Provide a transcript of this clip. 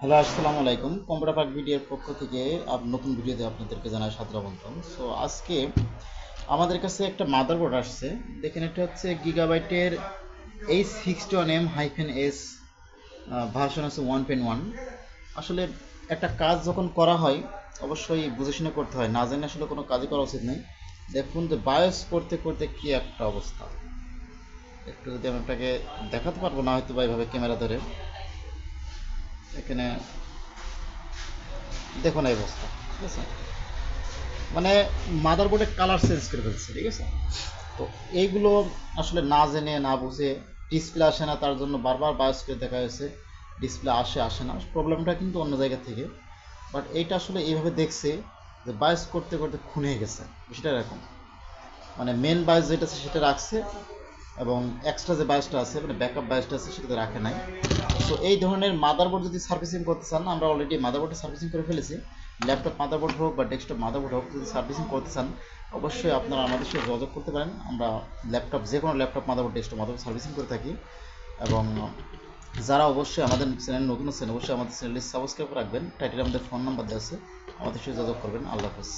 Hello, আসসালামু আলাইকুম। Computer park ভিডিওর পক্ষ থেকে নতুন ভিডিওতে আপনাদেরকে জানাই সাদর আমন্ত্রণ। সো আজকে আমাদের কাছে একটা মাদারবোর্ড আসছে। দেখেন, এটা হচ্ছে গিগাবাইটের H61M-S, ভার্সন আছে 1.1। আসলে একটা কাজ যখন করা হয় অবশ্যই বুঝে শুনে করতে হয়, না জানি আসলে কোনো কাজই করা উচিত নেই। দেখুন যে বায়োস করতে করতে কি একটা অবস্থা। একটু যদি আমি আপনাকে দেখাতে পারবো না হয়তো বা এইভাবে ক্যামেরা ধরে, এখানে দেখুন এই অবস্থা, ঠিক আছে? মানে মাদারবোর্ডের কালার চেঞ্জ করে ফেলছে, ঠিক আছে? তো এইগুলো আসলে না জেনে না বুঝে ডিসপ্লে আসে না, তার জন্য বারবার বায়োস করে দেখা হয়েছে, ডিসপ্লে আসে না। প্রবলেমটা কিন্তু অন্য জায়গা থেকে, বাট এইটা আসলে এইভাবে দেখছে যে বায়োস করতে করতে খুনে গেছে, বিষয়টা এরকম। মানে মেন বায়োস যেটা আছে সেটা রাখছে, এবং এক্সট্রা যে বায়োসটা আছে মানে ব্যাকআপ বায়োসটা আছে সেটা রাখে নাই। সো এই ধরনের মাদারবোর্ড যদি সার্ভিসিং করতে চান, আমরা অলরেডি মাদারবোর্ডে সার্ভিসিং করে ফেলেছি। ল্যাপটপ মাদারবোর্ড হোক বা ডেস্কটপ মাদারবোর্ড হোক, যদি সার্ভিসিং করতে চান অবশ্যই আপনারা আমাদের সাথে যোগাযোগ করতে পারেন। আমরা ল্যাপটপ, যে কোনো laptop motherboard, desktop motherboard servicing করে থাকি। এবং যারা অবশ্যই আমাদের চ্যানেল নতুন আছেন অবশ্যই আমাদের চ্যানেলটি সাবস্ক্রাইব রাখবেন। টাইটেলে আমাদের ফোন নাম্বার দেওয়া আছে, আমাদের সাথে যোগাযোগ করবেন। আল্লাহ হাফেজ।